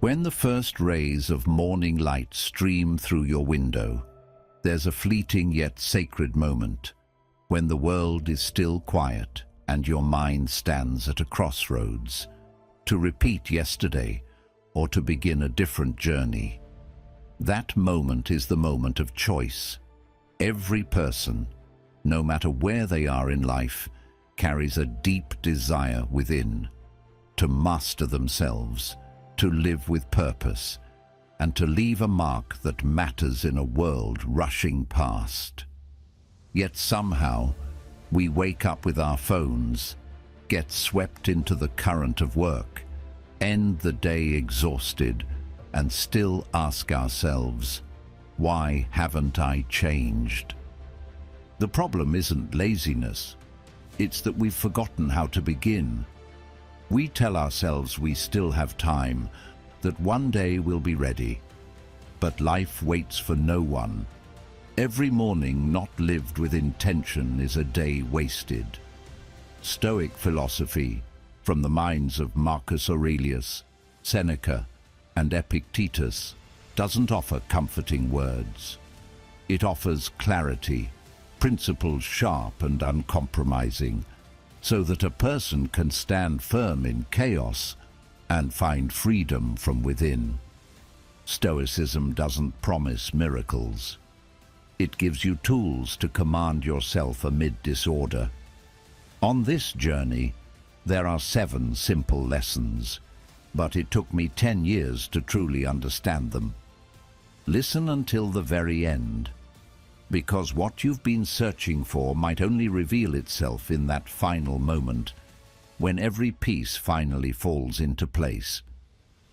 When the first rays of morning light stream through your window, there's a fleeting yet sacred moment when the world is still quiet and your mind stands at a crossroads to repeat yesterday or to begin a different journey. That moment is the moment of choice. Every person, no matter where they are in life, carries a deep desire within to master themselves, to live with purpose, and to leave a mark that matters in a world rushing past. Yet somehow, we wake up with our phones, get swept into the current of work, end the day exhausted, and still ask ourselves, why haven't I changed? The problem isn't laziness, it's that we've forgotten how to begin. We tell ourselves we still have time, that one day we'll be ready. But life waits for no one. Every morning not lived with intention is a day wasted. Stoic philosophy, from the minds of Marcus Aurelius, Seneca, and Epictetus, doesn't offer comforting words. It offers clarity, principles sharp and uncompromising, so that a person can stand firm in chaos and find freedom from within. Stoicism doesn't promise miracles. It gives you tools to command yourself amid disorder. On this journey, there are 7 simple lessons, but it took me 10 years to truly understand them. Listen until the very end, because what you've been searching for might only reveal itself in that final moment, when every piece finally falls into place.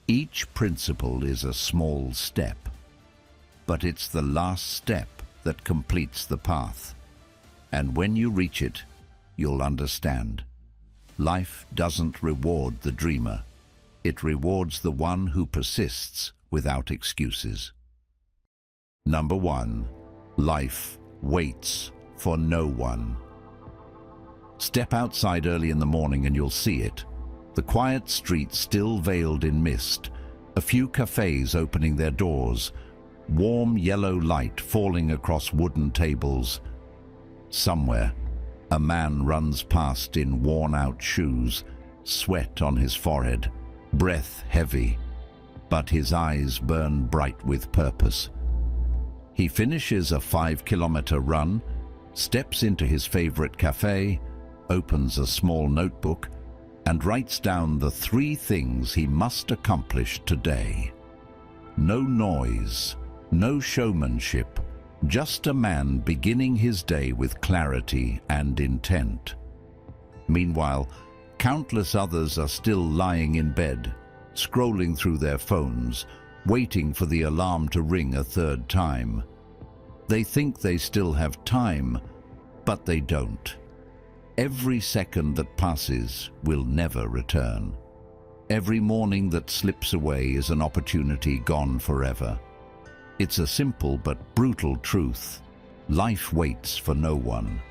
Each principle is a small step, but it's the last step that completes the path. And when you reach it, you'll understand. Life doesn't reward the dreamer. It rewards the one who persists without excuses. Number 1. Life waits for no one. Step outside early in the morning and you'll see it. The quiet streets still veiled in mist, a few cafes opening their doors, warm yellow light falling across wooden tables. Somewhere, a man runs past in worn-out shoes, sweat on his forehead, breath heavy, but his eyes burn bright with purpose. He finishes a 5-kilometer run, steps into his favorite cafe, opens a small notebook, and writes down the 3 things he must accomplish today. No noise, no showmanship, just a man beginning his day with clarity and intent. Meanwhile, countless others are still lying in bed, scrolling through their phones, waiting for the alarm to ring a 3rd time. They think they still have time, but they don't. Every second that passes will never return. Every morning that slips away is an opportunity gone forever. It's a simple but brutal truth. Life waits for no one.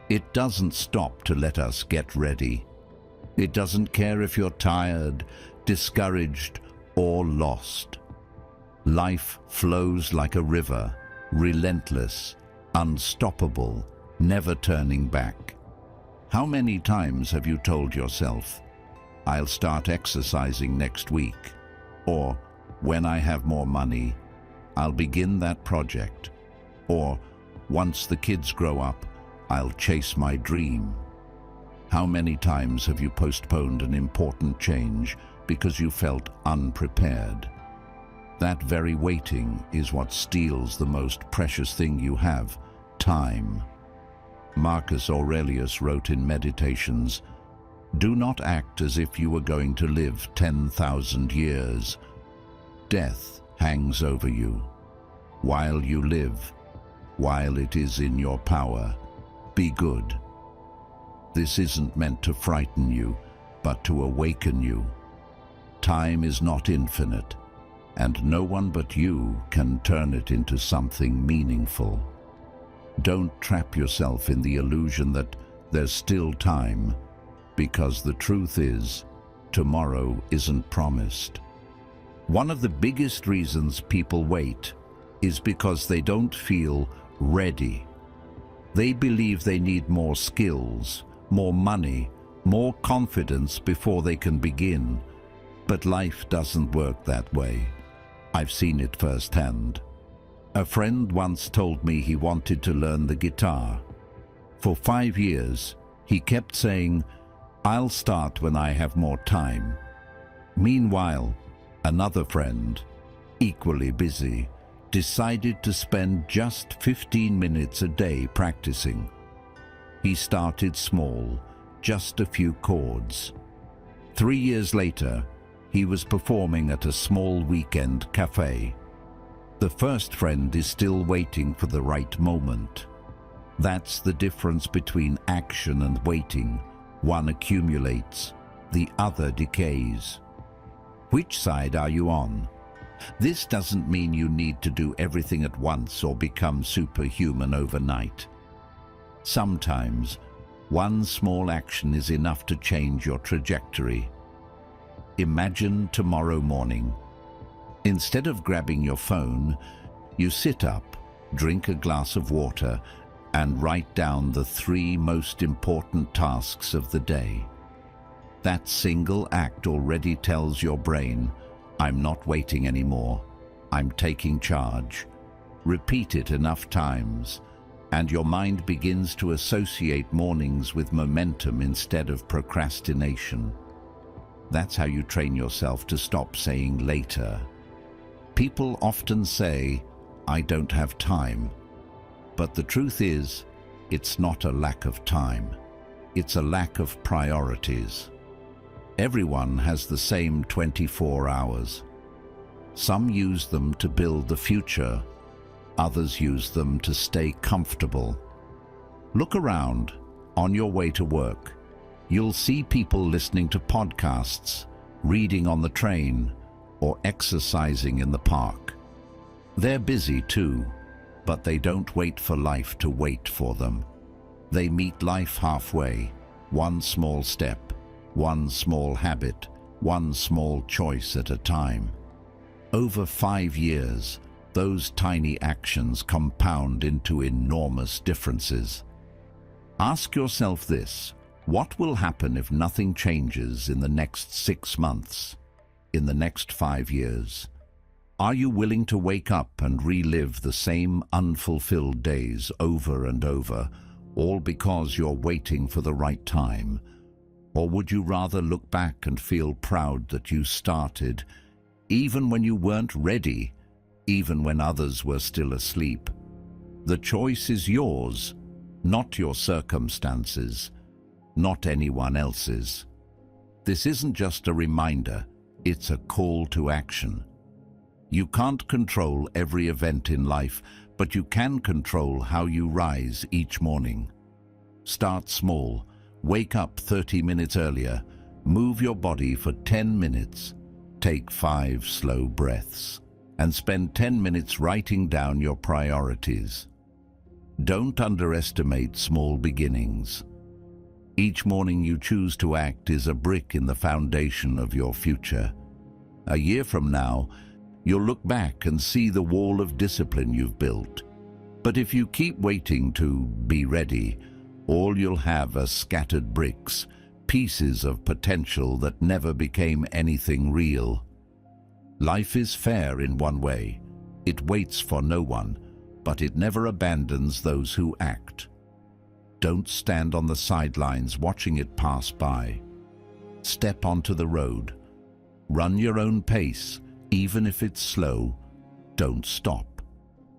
It doesn't stop to let us get ready. It doesn't care if you're tired, discouraged, or lost. Life flows like a river, relentless, unstoppable, never turning back. How many times have you told yourself, I'll start exercising next week, or when I have more money, I'll begin that project, or once the kids grow up, I'll chase my dream? How many times have you postponed an important change because you felt unprepared? That very waiting is what steals the most precious thing you have, time. Marcus Aurelius wrote in Meditations, "Do not act as if you were going to live 10,000 years. Death hangs over you. While you live, while it is in your power, be good." This isn't meant to frighten you, but to awaken you. Time is not infinite, and no one but you can turn it into something meaningful. Don't trap yourself in the illusion that there's still time, because the truth is, tomorrow isn't promised. One of the biggest reasons people wait is because they don't feel ready. They believe they need more skills, more money, more confidence before they can begin. But life doesn't work that way. I've seen it firsthand. A friend once told me he wanted to learn the guitar. For 5 years, he kept saying, "I'll start when I have more time." Meanwhile, another friend, equally busy, decided to spend just 15 minutes a day practicing. He started small, just a few chords. 3 years later, he was performing at a small weekend cafe. The first friend is still waiting for the right moment. That's the difference between action and waiting. One accumulates, the other decays. Which side are you on? This doesn't mean you need to do everything at once or become superhuman overnight. Sometimes, one small action is enough to change your trajectory. Imagine tomorrow morning. Instead of grabbing your phone, you sit up, drink a glass of water, and write down the 3 most important tasks of the day. That single act already tells your brain, "I'm not waiting anymore. I'm taking charge." Repeat it enough times, and your mind begins to associate mornings with momentum instead of procrastination. That's how you train yourself to stop saying later. People often say, "I don't have time." But the truth is, it's not a lack of time. It's a lack of priorities. Everyone has the same 24 hours. Some use them to build the future. Others use them to stay comfortable. Look around on your way to work. You'll see people listening to podcasts, reading on the train, or exercising in the park. They're busy too, but they don't wait for life to wait for them. They meet life halfway, one small step, one small habit, one small choice at a time. Over 5 years, those tiny actions compound into enormous differences. Ask yourself this: what will happen if nothing changes in the next 6 months? In the next 5 years? Are you willing to wake up and relive the same unfulfilled days over and over, all because you're waiting for the right time? Or would you rather look back and feel proud that you started, even when you weren't ready, even when others were still asleep? The choice is yours, not your circumstances, not anyone else's. This isn't just a reminder, it's a call to action. You can't control every event in life, but you can control how you rise each morning. Start small, wake up 30 minutes earlier, move your body for 10 minutes, take 5 slow breaths, and spend 10 minutes writing down your priorities. Don't underestimate small beginnings. Each morning you choose to act is a brick in the foundation of your future. A year from now, you'll look back and see the wall of discipline you've built. But if you keep waiting to be ready, all you'll have are scattered bricks, pieces of potential that never became anything real. Life is fair in one way. It waits for no one, but it never abandons those who act. Don't stand on the sidelines watching it pass by. Step onto the road. Run your own pace, even if it's slow. Don't stop.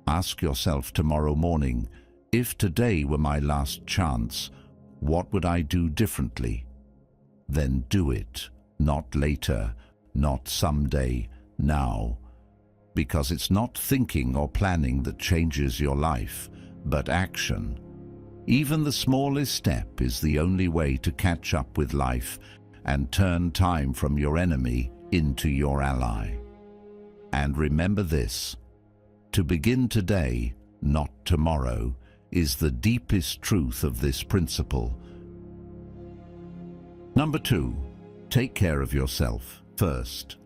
Ask yourself tomorrow morning, if today were my last chance, what would I do differently? Then do it, not later, not someday, now. Because it's not thinking or planning that changes your life, but action. Even the smallest step is the only way to catch up with life and turn time from your enemy into your ally. And remember this: to begin today, not tomorrow, is the deepest truth of this principle. Number 2, take care of yourself first.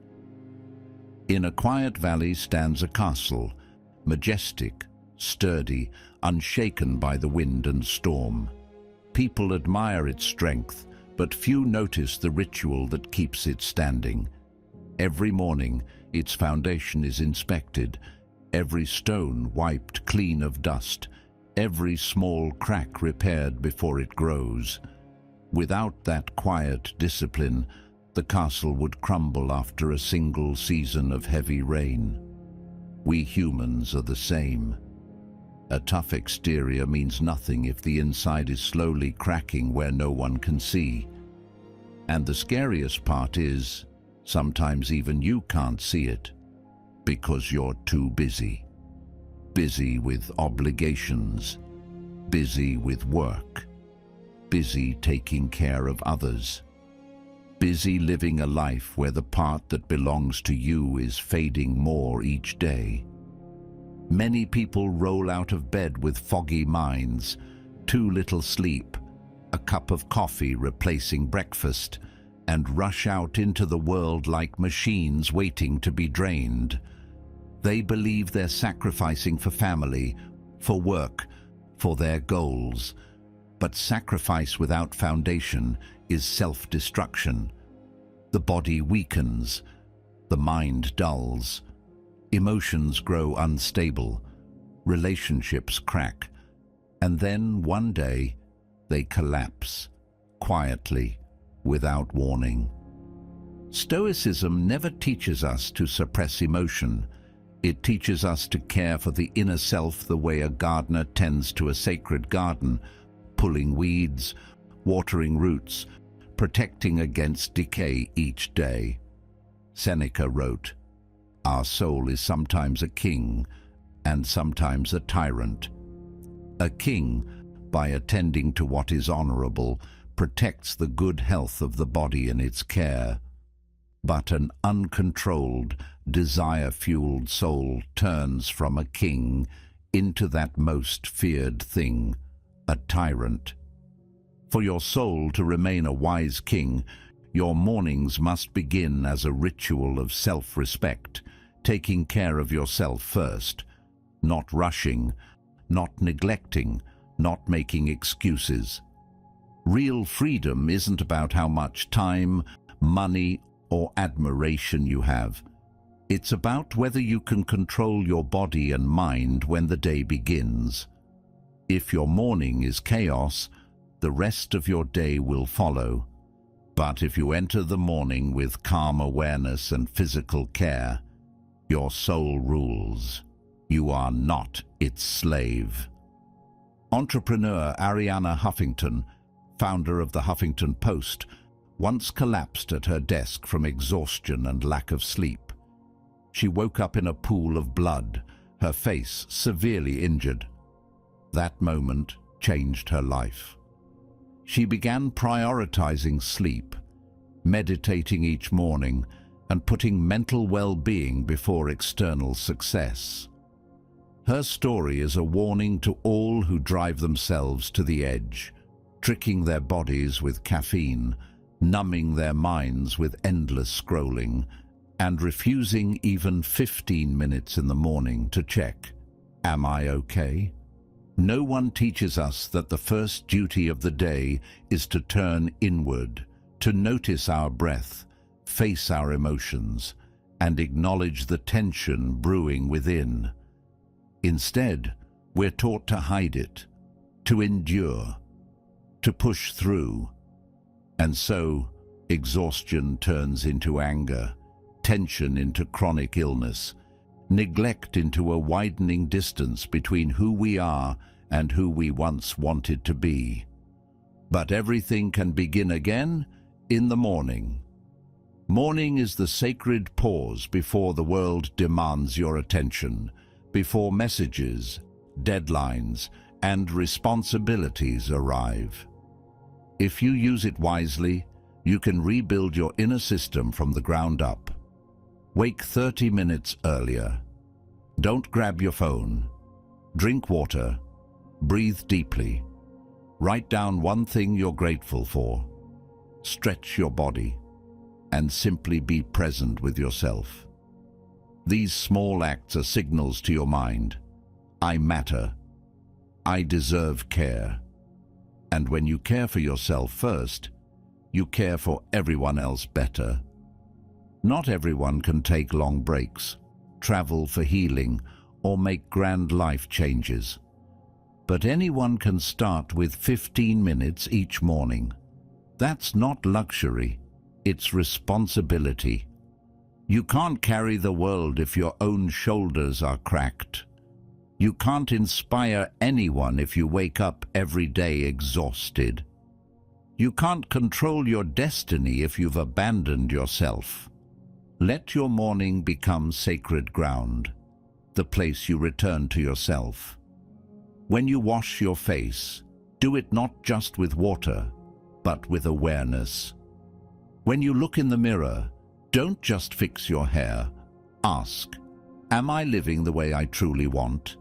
In a quiet valley stands a castle, majestic, sturdy, unshaken by the wind and storm. People admire its strength, but few notice the ritual that keeps it standing. Every morning, its foundation is inspected, every stone wiped clean of dust, every small crack repaired before it grows. Without that quiet discipline, the castle would crumble after a single season of heavy rain. We humans are the same. A tough exterior means nothing if the inside is slowly cracking where no one can see. And the scariest part is, sometimes even you can't see it, because you're too busy. Busy with obligations, busy with work, busy taking care of others, busy living a life where the part that belongs to you is fading more each day. Many people roll out of bed with foggy minds, too little sleep, a cup of coffee replacing breakfast, and rush out into the world like machines waiting to be drained. They believe they're sacrificing for family, for work, for their goals. But sacrifice without foundation is self-destruction. The body weakens, the mind dulls, emotions grow unstable, relationships crack, and then one day they collapse, quietly, without warning. Stoicism never teaches us to suppress emotion. It teaches us to care for the inner self the way a gardener tends to a sacred garden, pulling weeds, watering roots, protecting against decay each day. Seneca wrote, "Our soul is sometimes a king and sometimes a tyrant. A king, by attending to what is honorable, protects the good health of the body in its care. But an uncontrolled, desire-fueled soul turns from a king into that most feared thing, a tyrant. For your soul to remain a wise king, your mornings must begin as a ritual of self-respect, taking care of yourself first, not rushing, not neglecting, not making excuses. Real freedom isn't about how much time, money, or admiration you have. It's about whether you can control your body and mind when the day begins. If your morning is chaos, the rest of your day will follow. But if you enter the morning with calm awareness and physical care, your soul rules. You are not its slave." Entrepreneur Arianna Huffington, founder of the Huffington Post, once collapsed at her desk from exhaustion and lack of sleep. She woke up in a pool of blood, her face severely injured. That moment changed her life. She began prioritizing sleep, meditating each morning, and putting mental well-being before external success. Her story is a warning to all who drive themselves to the edge, tricking their bodies with caffeine, numbing their minds with endless scrolling, and refusing even 15 minutes in the morning to check, "Am I okay?" No one teaches us that the first duty of the day is to turn inward, to notice our breath, face our emotions, and acknowledge the tension brewing within. Instead, we're taught to hide it, to endure, to push through. And so, exhaustion turns into anger, tension into chronic illness, neglect into a widening distance between who we are and who we once wanted to be. But everything can begin again in the morning. Morning is the sacred pause before the world demands your attention, before messages, deadlines, and responsibilities arrive. If you use it wisely, you can rebuild your inner system from the ground up. Wake 30 minutes earlier. Don't grab your phone. Drink water. Breathe deeply. Write down one thing you're grateful for. Stretch your body. And simply be present with yourself. These small acts are signals to your mind. I matter. I deserve care. And when you care for yourself first, you care for everyone else better. Not everyone can take long breaks, travel for healing, or make grand life changes. But anyone can start with 15 minutes each morning. That's not luxury, it's responsibility. You can't carry the world if your own shoulders are cracked. You can't inspire anyone if you wake up every day exhausted. You can't control your destiny if you've abandoned yourself. Let your morning become sacred ground, the place you return to yourself. When you wash your face, do it not just with water, but with awareness. When you look in the mirror, don't just fix your hair. Ask, am I living the way I truly want?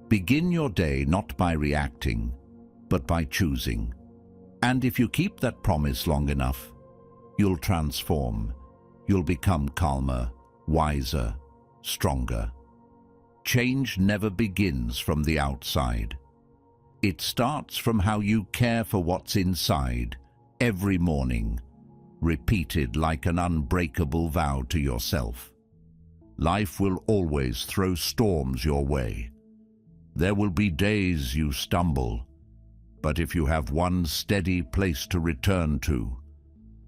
Begin your day not by reacting, but by choosing. And if you keep that promise long enough, you'll transform. You'll become calmer, wiser, stronger. Change never begins from the outside. It starts from how you care for what's inside, every morning, repeated like an unbreakable vow to yourself. Life will always throw storms your way. There will be days you stumble, but if you have one steady place to return to,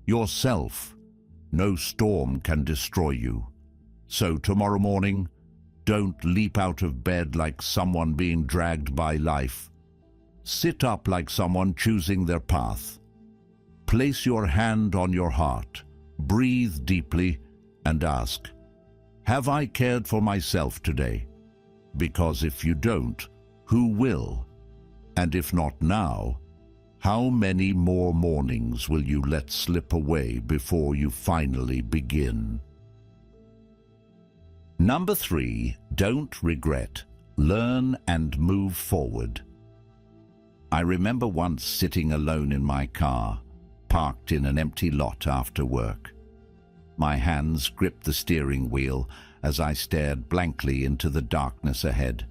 yourself, no storm can destroy you. So tomorrow morning, don't leap out of bed like someone being dragged by life. Sit up like someone choosing their path. Place your hand on your heart, breathe deeply, and ask, have I cared for myself today? Because if you don't, who will? And if not now, how many more mornings will you let slip away before you finally begin? Number 3, don't regret. Learn and move forward. I remember once sitting alone in my car, parked in an empty lot after work. My hands gripped the steering wheel as I stared blankly into the darkness ahead,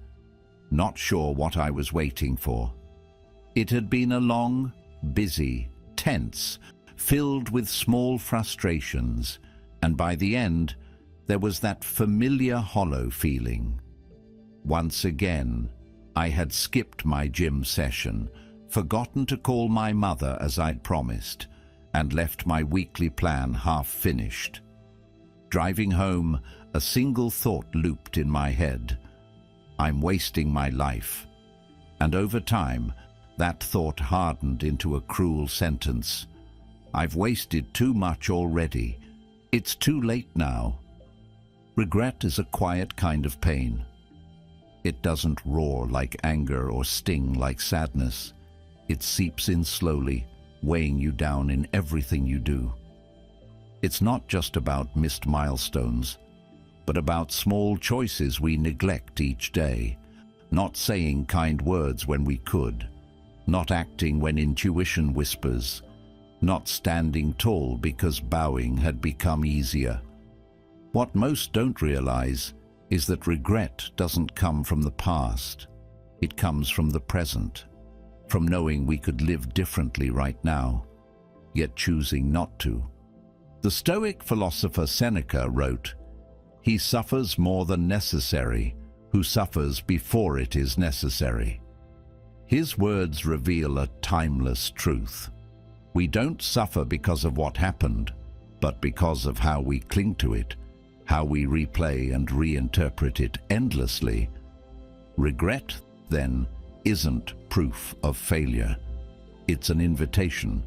not sure what I was waiting for. It had been a long, busy, tense, filled with small frustrations, and by the end, there was that familiar hollow feeling. Once again, I had skipped my gym session, forgotten to call my mother as I'd promised, and left my weekly plan half-finished. Driving home, a single thought looped in my head. I'm wasting my life. And over time, that thought hardened into a cruel sentence. I've wasted too much already. It's too late now. Regret is a quiet kind of pain. It doesn't roar like anger or sting like sadness. It seeps in slowly, weighing you down in everything you do. It's not just about missed milestones, but about small choices we neglect each day, not saying kind words when we could, not acting when intuition whispers, not standing tall because bowing had become easier. What most don't realize is that regret doesn't come from the past. It comes from the present, from knowing we could live differently right now, yet choosing not to. The Stoic philosopher Seneca wrote, "He suffers more than necessary, who suffers before it is necessary." His words reveal a timeless truth. We don't suffer because of what happened, but because of how we cling to it, how we replay and reinterpret it endlessly. Regret, then, isn't proof of failure. It's an invitation,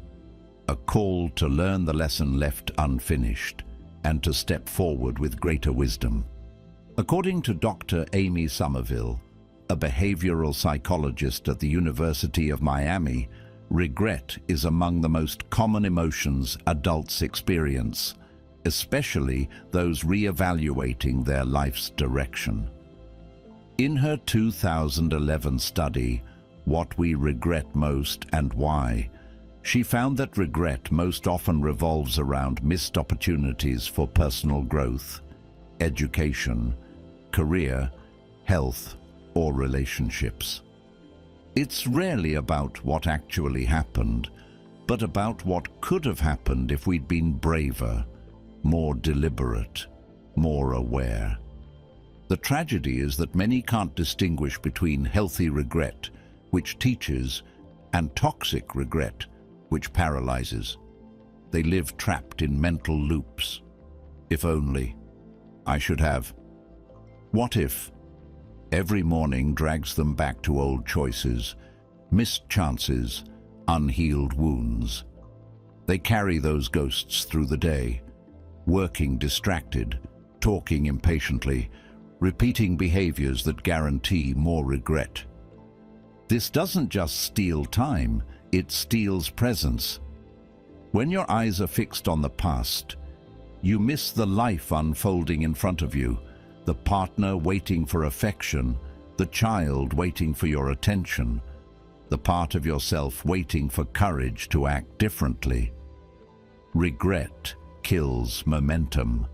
a call to learn the lesson left unfinished and to step forward with greater wisdom. According to Dr. Amy Somerville, a behavioral psychologist at the University of Miami, regret is among the most common emotions adults experience, especially those reevaluating their life's direction. In her 2011 study, What We Regret Most and Why, she found that regret most often revolves around missed opportunities for personal growth, education, career, health, or relationships. It's rarely about what actually happened, but about what could have happened if we'd been braver, more deliberate, more aware. The tragedy is that many can't distinguish between healthy regret, which teaches, and toxic regret, which paralyzes. They live trapped in mental loops. If only. I should have. What if? Every morning drags them back to old choices, missed chances, unhealed wounds. They carry those ghosts through the day, working distracted, talking impatiently, repeating behaviors that guarantee more regret. This doesn't just steal time, it steals presence. When your eyes are fixed on the past, you miss the life unfolding in front of you, the partner waiting for affection, the child waiting for your attention, the part of yourself waiting for courage to act differently. Regret kills momentum.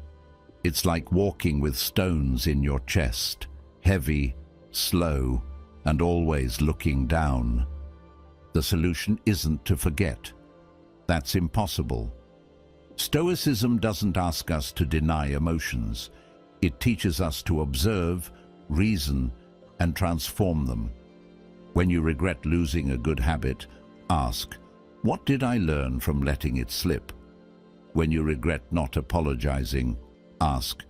It's like walking with stones in your chest, heavy, slow, and always looking down. The solution isn't to forget. That's impossible. Stoicism doesn't ask us to deny emotions. It teaches us to observe, reason, and transform them. When you regret losing a good habit, ask, what did I learn from letting it slip? When you regret not apologizing, ask,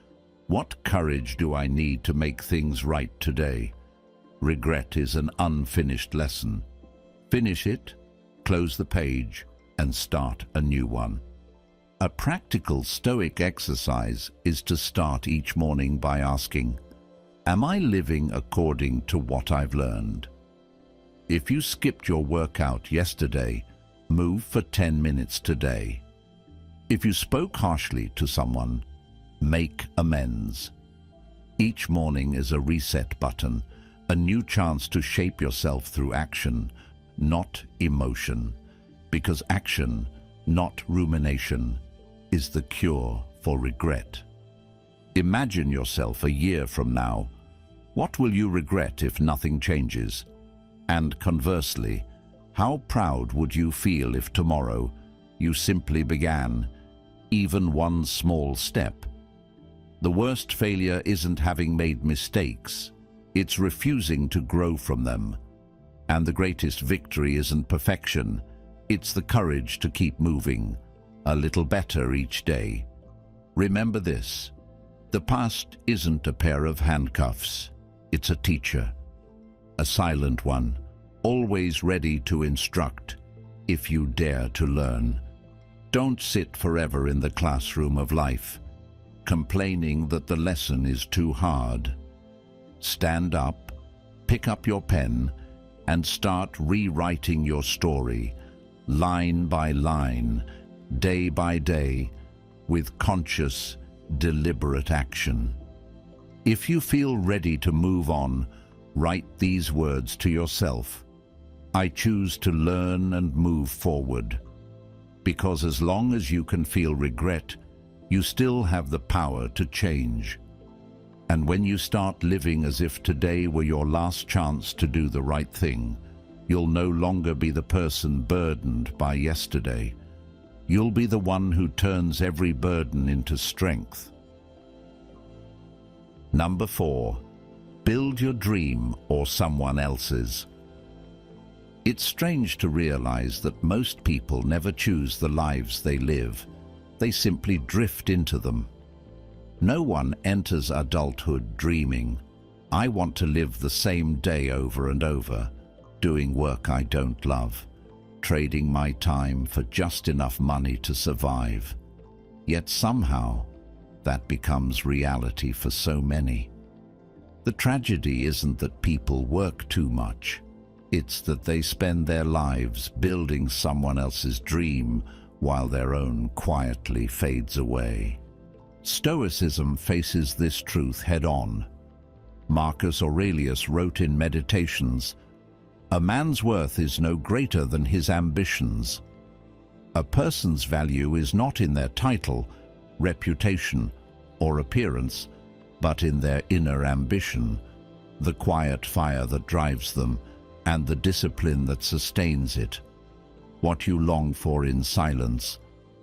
what courage do I need to make things right today? Regret is an unfinished lesson. Finish it, close the page, and start a new one. A practical Stoic exercise is to start each morning by asking, am I living according to what I've learned? If you skipped your workout yesterday, move for 10 minutes today. If you spoke harshly to someone, make amends. Each morning is a reset button, a new chance to shape yourself through action, not emotion, because action, not rumination, is the cure for regret. Imagine yourself a year from now. What will you regret if nothing changes? And conversely, how proud would you feel if tomorrow you simply began, even one small step? The worst failure isn't having made mistakes, it's refusing to grow from them. And the greatest victory isn't perfection, it's the courage to keep moving, a little better each day. Remember this, the past isn't a pair of handcuffs, it's a teacher, a silent one, always ready to instruct, if you dare to learn. Don't sit forever in the classroom of life, complaining that the lesson is too hard. Stand up, pick up your pen, and start rewriting your story, line by line, day by day, with conscious, deliberate action. If you feel ready to move on, write these words to yourself. I choose to learn and move forward. Because as long as you can feel regret, you still have the power to change. And when you start living as if today were your last chance to do the right thing, you'll no longer be the person burdened by yesterday. You'll be the one who turns every burden into strength. Number 4, build your dream or someone else's. It's strange to realize that most people never choose the lives they live. They simply drift into them. No one enters adulthood dreaming, I want to live the same day over and over, doing work I don't love, trading my time for just enough money to survive. Yet somehow, that becomes reality for so many. The tragedy isn't that people work too much. It's that they spend their lives building someone else's dream while their own quietly fades away. Stoicism faces this truth head-on. Marcus Aurelius wrote in Meditations, "A man's worth is no greater than his ambitions." A person's value is not in their title, reputation, or appearance, but in their inner ambition, the quiet fire that drives them, and the discipline that sustains it. What you long for in silence,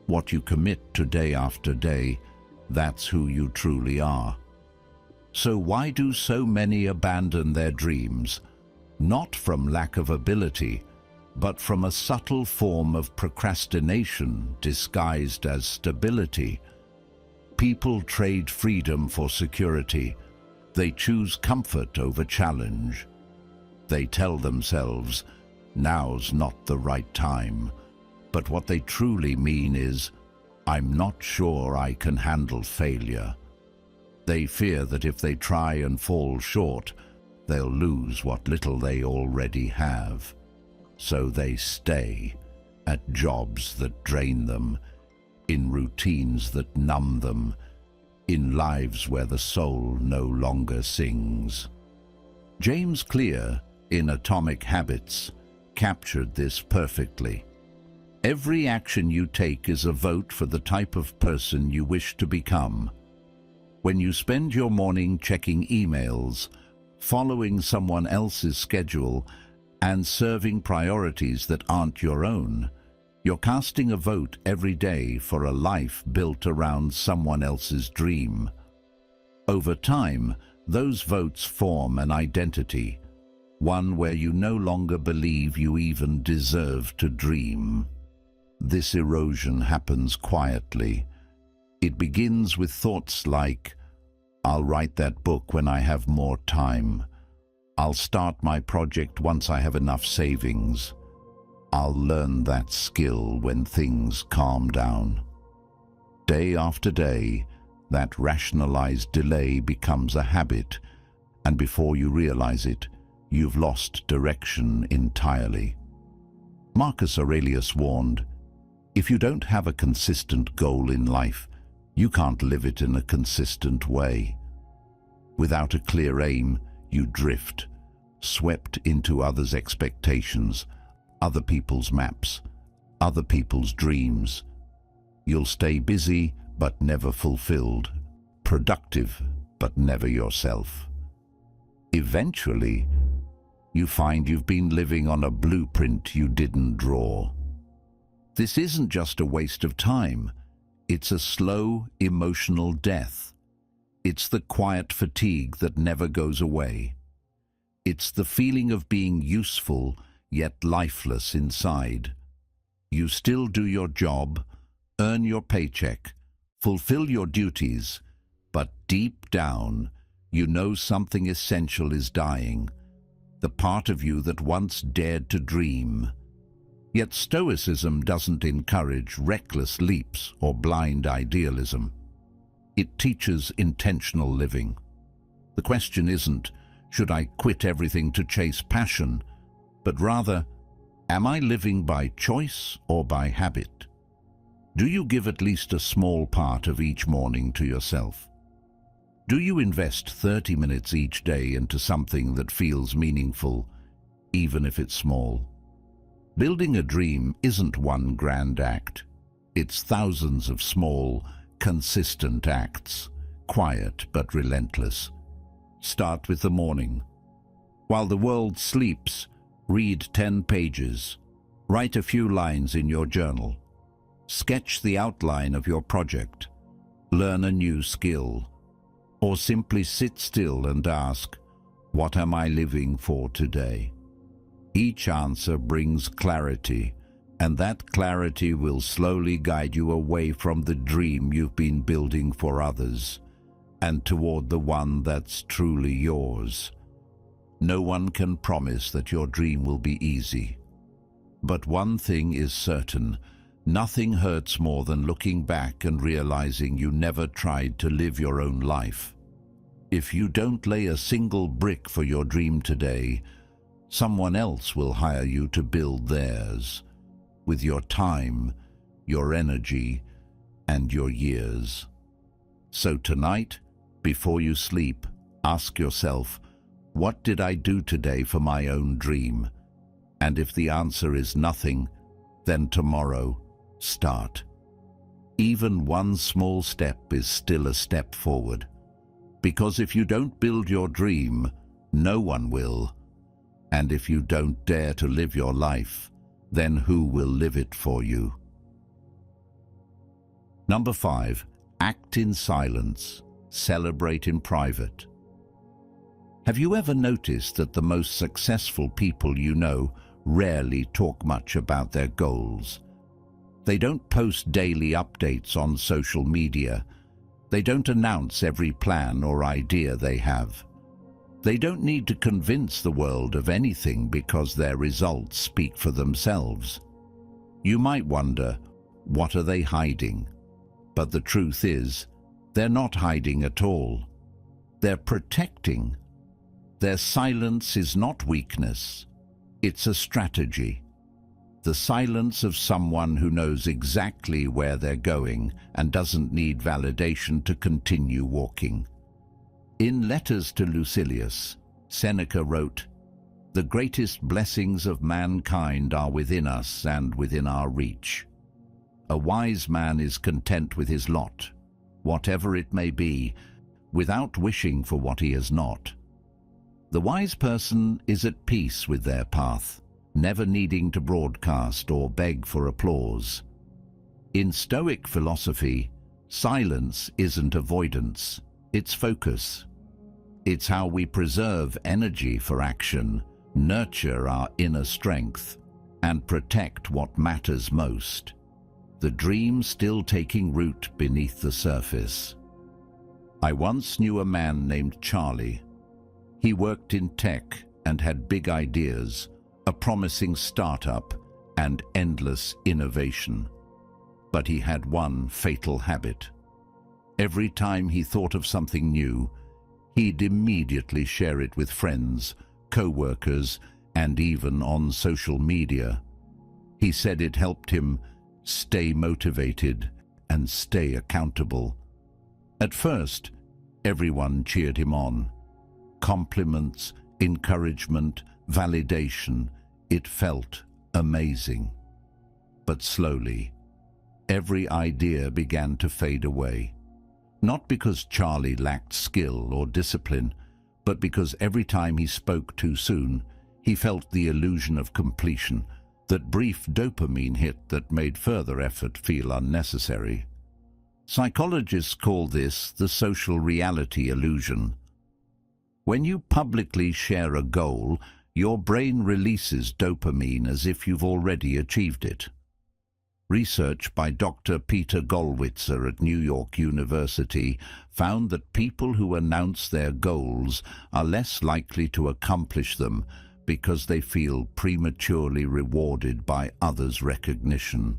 what you commit to day after day, that's who you truly are. So why do so many abandon their dreams? Not from lack of ability, but from a subtle form of procrastination disguised as stability. People trade freedom for security. They choose comfort over challenge. They tell themselves, now's not the right time. But what they truly mean is, I'm not sure I can handle failure. They fear that if they try and fall short, they'll lose what little they already have. So they stay at jobs that drain them, in routines that numb them, in lives where the soul no longer sings. James Clear, in Atomic Habits, captured this perfectly. Every action you take is a vote for the type of person you wish to become. When you spend your morning checking emails, following someone else's schedule, and serving priorities that aren't your own, you're casting a vote every day for a life built around someone else's dream. Over time, those votes form an identity, one where you no longer believe you even deserve to dream. This erosion happens quietly. It begins with thoughts like, I'll write that book when I have more time. I'll start my project once I have enough savings. I'll learn that skill when things calm down. Day after day, that rationalized delay becomes a habit, and before you realize it, you've lost direction entirely. Marcus Aurelius warned, if you don't have a consistent goal in life, you can't live it in a consistent way. Without a clear aim, you drift, swept into others' expectations, other people's maps, other people's dreams. You'll stay busy but never fulfilled, productive but never yourself. Eventually, you find you've been living on a blueprint you didn't draw. This isn't just a waste of time. It's a slow, emotional death. It's the quiet fatigue that never goes away. It's the feeling of being useful, yet lifeless inside. You still do your job, earn your paycheck, fulfill your duties, but deep down, you know something essential is dying, the part of you that once dared to dream. Yet Stoicism doesn't encourage reckless leaps or blind idealism. It teaches intentional living. The question isn't, should I quit everything to chase passion? But rather, am I living by choice or by habit? Do you give at least a small part of each morning to yourself? Do you invest 30 minutes each day into something that feels meaningful, even if it's small? Building a dream isn't one grand act. It's thousands of small, consistent acts, quiet but relentless. Start with the morning. While the world sleeps, read 10 pages. Write a few lines in your journal. Sketch the outline of your project. Learn a new skill. Or simply sit still and ask, what am I living for today? Each answer brings clarity, and that clarity will slowly guide you away from the dream you've been building for others, and toward the one that's truly yours. No one can promise that your dream will be easy. But one thing is certain, nothing hurts more than looking back and realizing you never tried to live your own life. If you don't lay a single brick for your dream today, someone else will hire you to build theirs, with your time, your energy, and your years. So tonight, before you sleep, ask yourself, what did I do today for my own dream? And if the answer is nothing, then tomorrow, start. Even one small step is still a step forward. Because if you don't build your dream, no one will. And if you don't dare to live your life, then who will live it for you? Number 5. Act in silence. Celebrate in private. Have you ever noticed that the most successful people you know rarely talk much about their goals? They don't post daily updates on social media. They don't announce every plan or idea they have. They don't need to convince the world of anything because their results speak for themselves. You might wonder, what are they hiding? But the truth is, they're not hiding at all. They're protecting. Their silence is not weakness. It's a strategy. The silence of someone who knows exactly where they're going and doesn't need validation to continue walking. In Letters to Lucilius, Seneca wrote, "The greatest blessings of mankind are within us and within our reach. A wise man is content with his lot, whatever it may be, without wishing for what he has not. The wise person is at peace with their path, never needing to broadcast or beg for applause." In Stoic philosophy, silence isn't avoidance, it's focus. It's how we preserve energy for action, nurture our inner strength, and protect what matters most. The dream still taking root beneath the surface. I once knew a man named Charlie. He worked in tech and had big ideas, a promising startup, and endless innovation. But he had one fatal habit. Every time he thought of something new, he'd immediately share it with friends, co-workers, and even on social media. He said it helped him stay motivated and stay accountable. At first, everyone cheered him on. Compliments, encouragement, validation. It felt amazing. But slowly, every idea began to fade away. Not because Charlie lacked skill or discipline, but because every time he spoke too soon, he felt the illusion of completion, that brief dopamine hit that made further effort feel unnecessary. Psychologists call this the social reality illusion. When you publicly share a goal, your brain releases dopamine as if you've already achieved it. Research by Dr. Peter Gollwitzer at New York University found that people who announce their goals are less likely to accomplish them because they feel prematurely rewarded by others' recognition.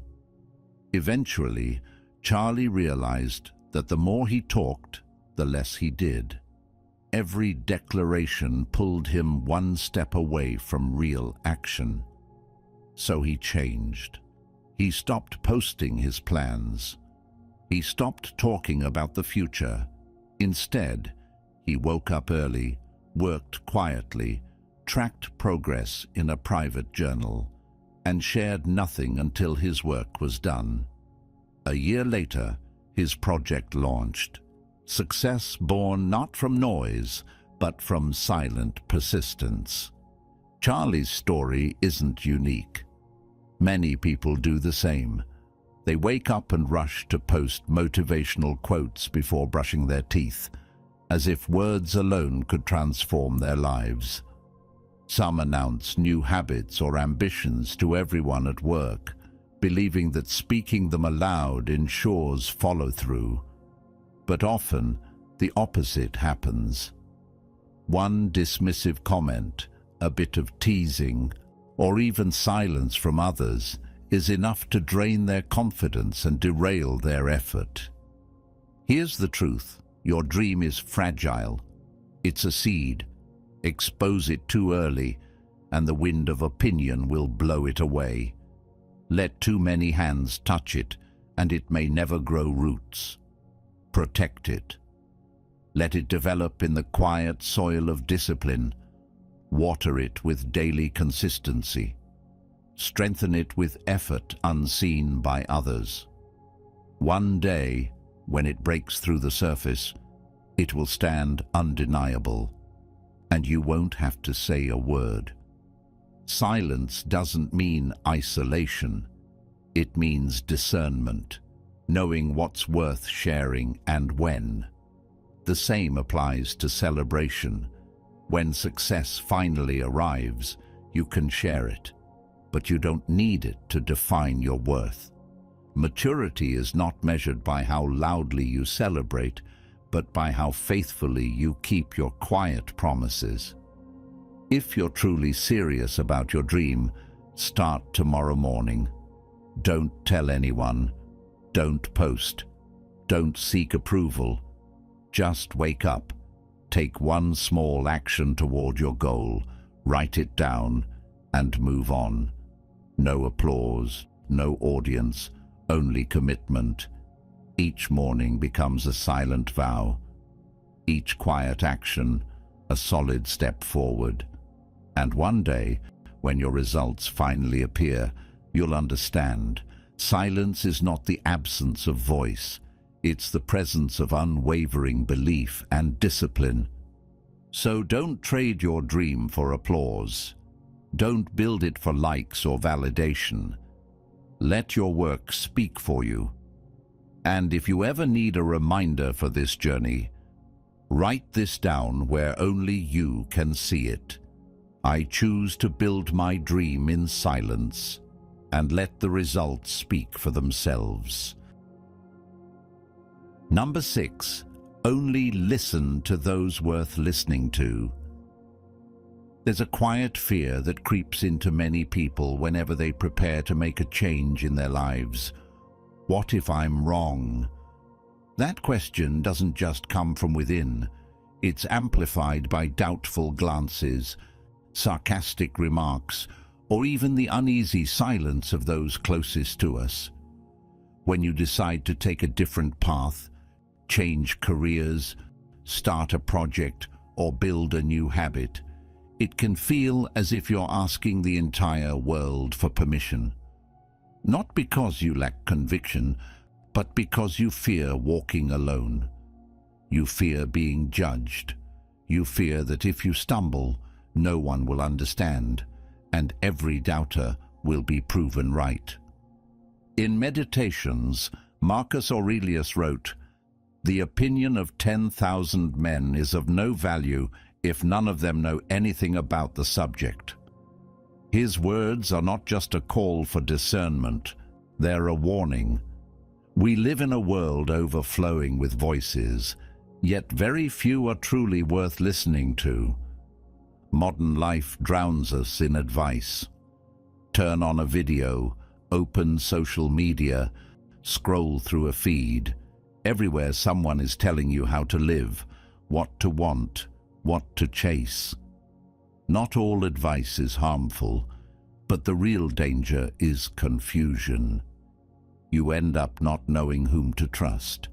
Eventually, Charlie realized that the more he talked, the less he did. Every declaration pulled him one step away from real action. So he changed. He stopped posting his plans. He stopped talking about the future. Instead, he woke up early, worked quietly, tracked progress in a private journal, and shared nothing until his work was done. A year later, his project launched. Success born not from noise, but from silent persistence. Charlie's story isn't unique. Many people do the same. They wake up and rush to post motivational quotes before brushing their teeth, as if words alone could transform their lives. Some announce new habits or ambitions to everyone at work, believing that speaking them aloud ensures follow-through. But often, the opposite happens. One dismissive comment, a bit of teasing, or even silence from others is enough to drain their confidence and derail their effort. Here's the truth: your dream is fragile. It's a seed. Expose it too early, and the wind of opinion will blow it away. Let too many hands touch it, and it may never grow roots. Protect it. Let it develop in the quiet soil of discipline. Water it with daily consistency. Strengthen it with effort unseen by others. One day, when it breaks through the surface, It will stand undeniable, and you won't have to say a word. Silence doesn't mean isolation. It means discernment, knowing what's worth sharing and when. The same applies to celebration. When success finally arrives, you can share it, but you don't need it to define your worth. Maturity is not measured by how loudly you celebrate, but by how faithfully you keep your quiet promises. If you're truly serious about your dream, start tomorrow morning. Don't tell anyone. Don't post. Don't seek approval. Just wake up. Take one small action toward your goal. Write it down and move on. No applause, no audience, only commitment. Each morning becomes a silent vow. Each quiet action, a solid step forward. And one day, when your results finally appear, you'll understand. Silence is not the absence of voice. It's the presence of unwavering belief and discipline. So don't trade your dream for applause. Don't build it for likes or validation. Let your work speak for you. And if you ever need a reminder for this journey, write this down where only you can see it. I choose to build my dream in silence and let the results speak for themselves. Number 6, only listen to those worth listening to. There's a quiet fear that creeps into many people whenever they prepare to make a change in their lives. What if I'm wrong? That question doesn't just come from within. It's amplified by doubtful glances, sarcastic remarks, or even the uneasy silence of those closest to us. When you decide to take a different path, change careers, start a project, or build a new habit, it can feel as if you're asking the entire world for permission. Not because you lack conviction, but because you fear walking alone. You fear being judged. You fear that if you stumble, no one will understand, and every doubter will be proven right. In Meditations, Marcus Aurelius wrote, "The opinion of 10,000 men is of no value if none of them know anything about the subject." His words are not just a call for discernment, they're a warning. We live in a world overflowing with voices, yet very few are truly worth listening to. Modern life drowns us in advice. Turn on a video, open social media, scroll through a feed. Everywhere someone is telling you how to live, what to want, what to chase. Not all advice is harmful, but the real danger is confusion. You end up not knowing whom to trust.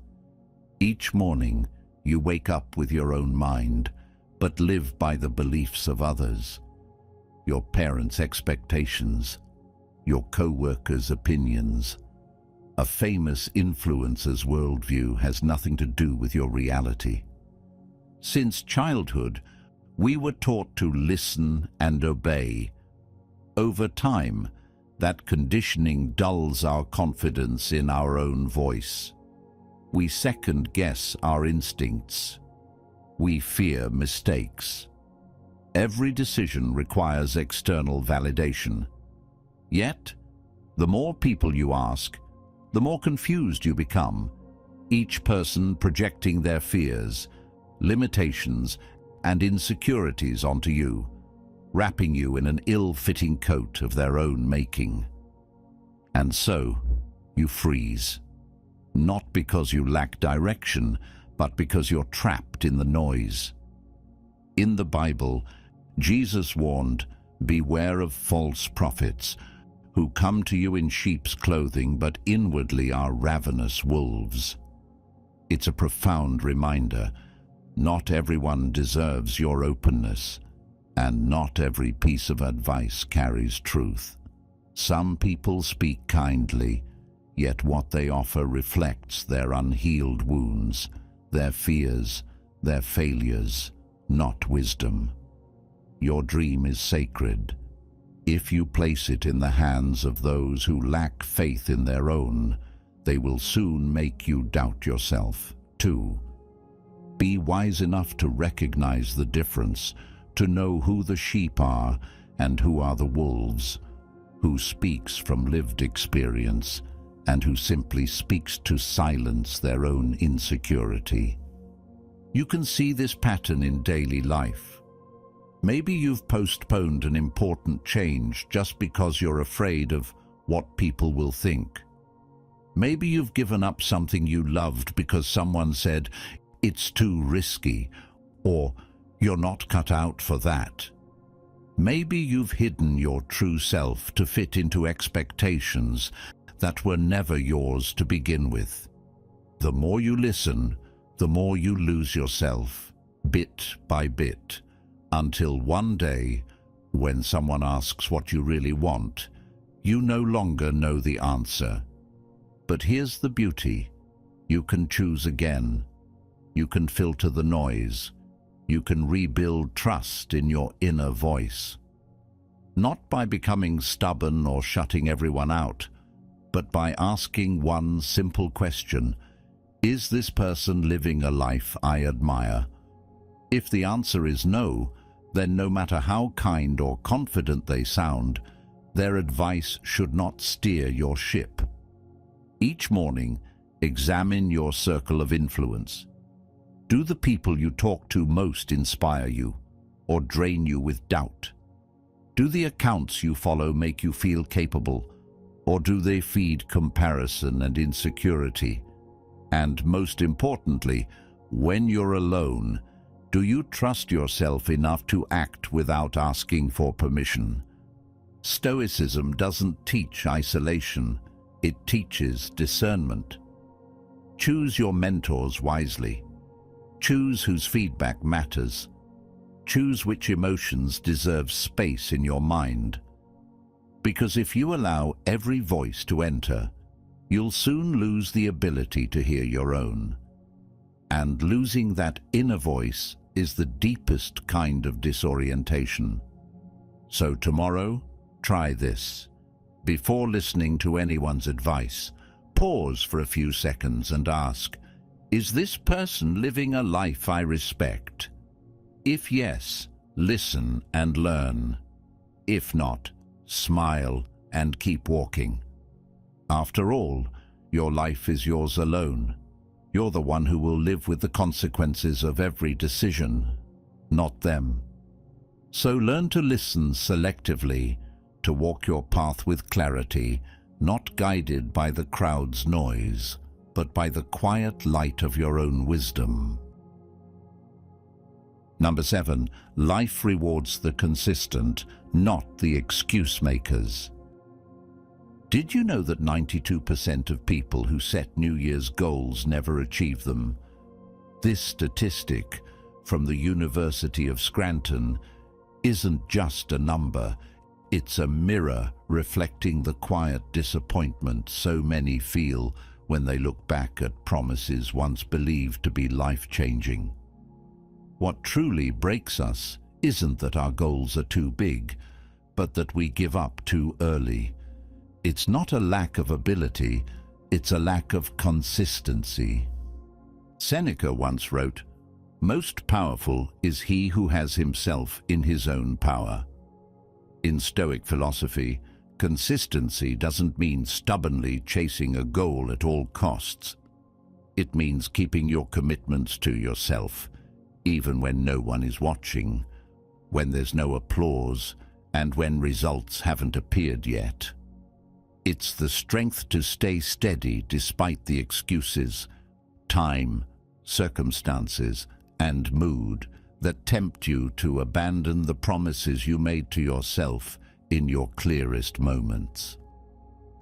Each morning, you wake up with your own mind, but live by the beliefs of others. Your parents' expectations, your co-workers' opinions. A famous influencer's worldview has nothing to do with your reality. Since childhood, we were taught to listen and obey. Over time, that conditioning dulls our confidence in our own voice. We second-guess our instincts. We fear mistakes. Every decision requires external validation. Yet, the more people you ask, the more confused you become, each person projecting their fears, limitations, and insecurities onto you, wrapping you in an ill-fitting coat of their own making. And so, you freeze. Not because you lack direction, but because you're trapped in the noise. In the Bible, Jesus warned, "Beware of false prophets, who come to you in sheep's clothing, but inwardly are ravenous wolves." It's a profound reminder. Not everyone deserves your openness, and not every piece of advice carries truth. Some people speak kindly, yet what they offer reflects their unhealed wounds, their fears, their failures, not wisdom. Your dream is sacred. If you place it in the hands of those who lack faith in their own, they will soon make you doubt yourself. 2. Be wise enough to recognize the difference, to know who the sheep are and who are the wolves, who speaks from lived experience and who simply speaks to silence their own insecurity. You can see this pattern in daily life. Maybe you've postponed an important change just because you're afraid of what people will think. Maybe you've given up something you loved because someone said, "It's too risky," or "You're not cut out for that." Maybe you've hidden your true self to fit into expectations that were never yours to begin with. The more you listen, the more you lose yourself, bit by bit, until one day, when someone asks what you really want, you no longer know the answer. But here's the beauty. You can choose again. You can filter the noise. You can rebuild trust in your inner voice. Not by becoming stubborn or shutting everyone out, but by asking one simple question: is this person living a life I admire? If the answer is no, then no matter how kind or confident they sound, their advice should not steer your ship. Each morning, examine your circle of influence. Do the people you talk to most inspire you, or drain you with doubt? Do the accounts you follow make you feel capable, or do they feed comparison and insecurity? And most importantly, when you're alone, do you trust yourself enough to act without asking for permission? Stoicism doesn't teach isolation, it teaches discernment. Choose your mentors wisely. Choose whose feedback matters. Choose which emotions deserve space in your mind. Because if you allow every voice to enter, you'll soon lose the ability to hear your own. And losing that inner voice is the deepest kind of disorientation. So tomorrow, try this. Before listening to anyone's advice, pause for a few seconds and ask, is this person living a life I respect? If yes, listen and learn. If not, smile and keep walking. After all, your life is yours alone. You're the one who will live with the consequences of every decision, not them. So learn to listen selectively, to walk your path with clarity, not guided by the crowd's noise, but by the quiet light of your own wisdom. Number 7, life rewards the consistent, not the excuse makers. Did you know that 92% of people who set New Year's goals never achieve them? This statistic from the University of Scranton isn't just a number, it's a mirror reflecting the quiet disappointment so many feel when they look back at promises once believed to be life-changing. What truly breaks us isn't that our goals are too big, but that we give up too early. It's not a lack of ability, it's a lack of consistency. Seneca once wrote, "Most powerful is he who has himself in his own power." In Stoic philosophy, consistency doesn't mean stubbornly chasing a goal at all costs. It means keeping your commitments to yourself, even when no one is watching, when there's no applause, and when results haven't appeared yet. It's the strength to stay steady despite the excuses, time, circumstances, and mood that tempt you to abandon the promises you made to yourself in your clearest moments.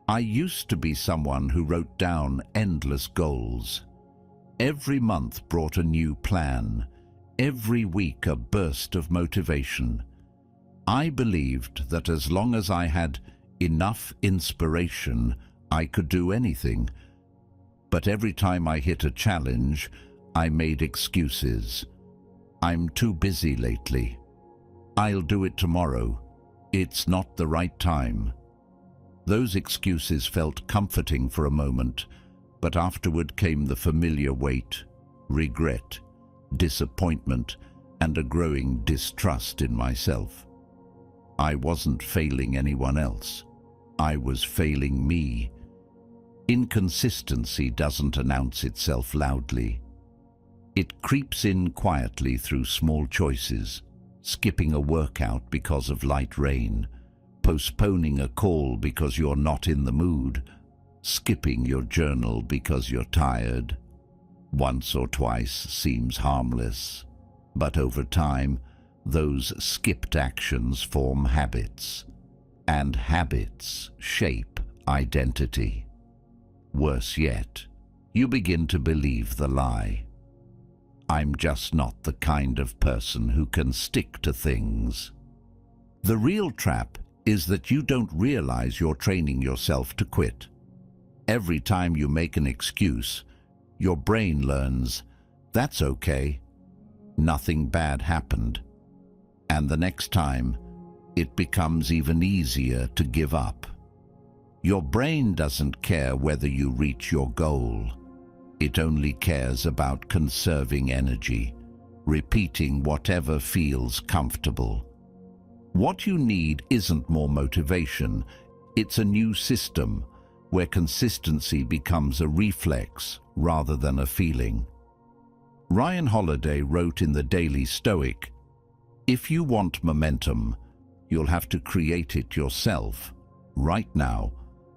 I used to be someone who wrote down endless goals. Every month brought a new plan, every week a burst of motivation. I believed that as long as I had enough inspiration, I could do anything. But every time I hit a challenge, I made excuses. I'm too busy lately. I'll do it tomorrow. It's not the right time. Those excuses felt comforting for a moment, but afterward came the familiar weight, regret, disappointment, and a growing distrust in myself. I wasn't failing anyone else. I was failing me. Inconsistency doesn't announce itself loudly. It creeps in quietly through small choices, skipping a workout because of light rain, postponing a call because you're not in the mood, skipping your journal because you're tired. Once or twice seems harmless, but over time, those skipped actions form habits, and habits shape identity. Worse yet, you begin to believe the lie. I'm just not the kind of person who can stick to things. The real trap is that you don't realize you're training yourself to quit. Every time you make an excuse, your brain learns, that's okay, nothing bad happened. And the next time, it becomes even easier to give up. Your brain doesn't care whether you reach your goal. It only cares about conserving energy, repeating whatever feels comfortable. What you need isn't more motivation, it's a new system where consistency becomes a reflex rather than a feeling. Ryan Holiday wrote in the Daily Stoic, "If you want momentum, you'll have to create it yourself, right now,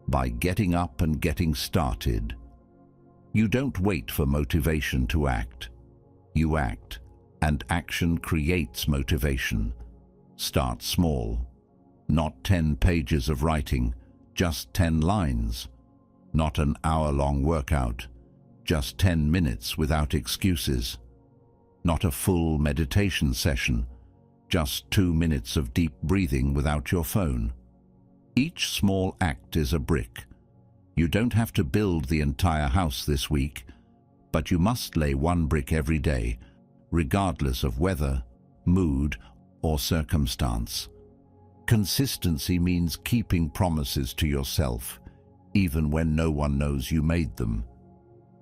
by getting up and getting started." You don't wait for motivation to act. You act, and action creates motivation. Start small. Not 10 pages of writing, just 10 lines. Not an hour-long workout, just 10 minutes without excuses. Not a full meditation session, just 2 minutes of deep breathing without your phone. Each small act is a brick. You don't have to build the entire house this week, but you must lay one brick every day, regardless of weather, mood, or circumstance. Consistency means keeping promises to yourself, even when no one knows you made them.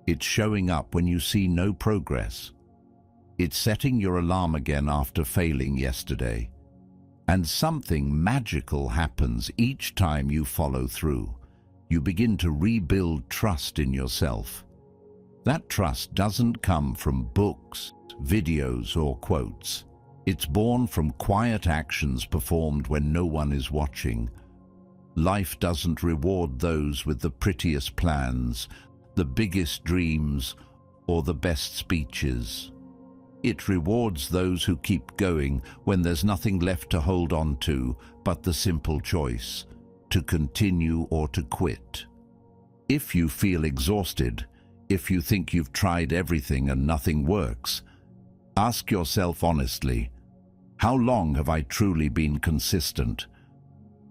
It's showing up when you see no progress. It's setting your alarm again after failing yesterday. And something magical happens each time you follow through. You begin to rebuild trust in yourself. That trust doesn't come from books, videos, or quotes. It's born from quiet actions performed when no one is watching. Life doesn't reward those with the prettiest plans, the biggest dreams, or the best speeches. It rewards those who keep going when there's nothing left to hold on to but the simple choice, to continue or to quit. If you feel exhausted, if you think you've tried everything and nothing works, ask yourself honestly, how long have I truly been consistent?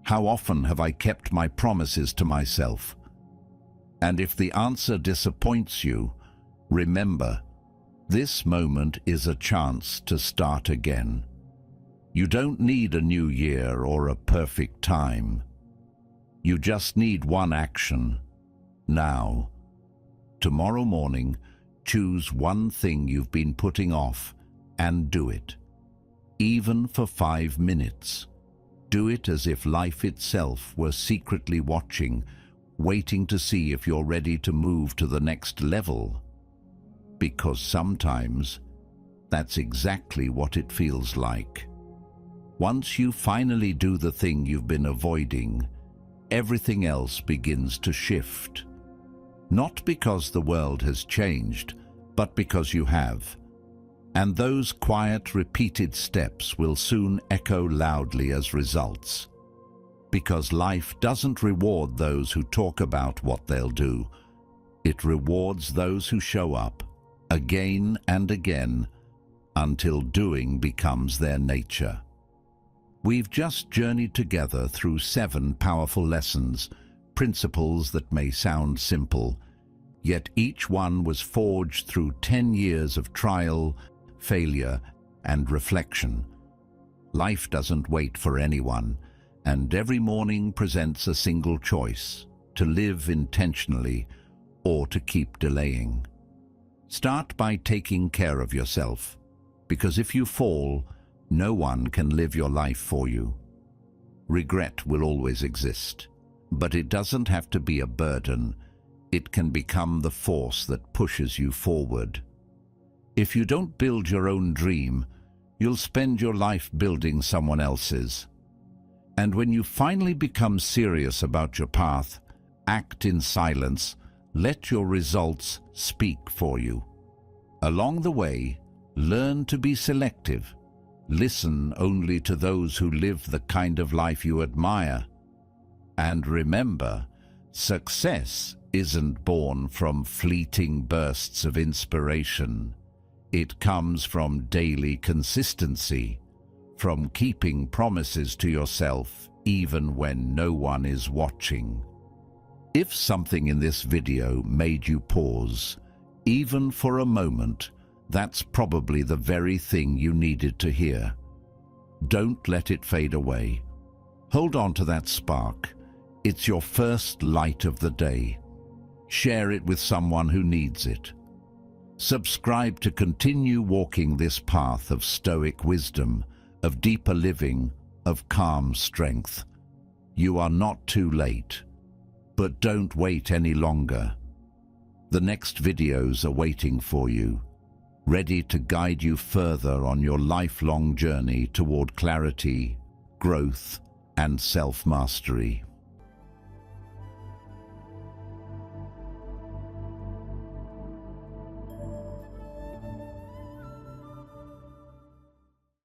How often have I kept my promises to myself? And if the answer disappoints you, remember, this moment is a chance to start again. You don't need a new year or a perfect time. You just need one action, now. Tomorrow morning, choose one thing you've been putting off and do it. Even for 5 minutes. Do it as if life itself were secretly watching, waiting to see if you're ready to move to the next level. Because sometimes, that's exactly what it feels like. Once you finally do the thing you've been avoiding, everything else begins to shift. Not because the world has changed, but because you have. And those quiet, repeated steps will soon echo loudly as results. Because life doesn't reward those who talk about what they'll do. It rewards those who show up, again and again, until doing becomes their nature. We've just journeyed together through 7 powerful lessons, principles that may sound simple, yet each one was forged through 10 years of trial, failure, and reflection. Life doesn't wait for anyone, and every morning presents a single choice: to live intentionally or to keep delaying. Start by taking care of yourself, because if you fall, no one can live your life for you. Regret will always exist, but it doesn't have to be a burden. It can become the force that pushes you forward. If you don't build your own dream, you'll spend your life building someone else's. And when you finally become serious about your path, act in silence. Let your results speak for you. Along the way, learn to be selective. Listen only to those who live the kind of life you admire. And remember, success isn't born from fleeting bursts of inspiration. It comes from daily consistency, from keeping promises to yourself even when no one is watching. If something in this video made you pause, even for a moment, that's probably the very thing you needed to hear. Don't let it fade away. Hold on to that spark. It's your first light of the day. Share it with someone who needs it. Subscribe to continue walking this path of Stoic wisdom, of deeper living, of calm strength. You are not too late. But don't wait any longer. The next videos are waiting for you, ready to guide you further on your lifelong journey toward clarity, growth, and self-mastery.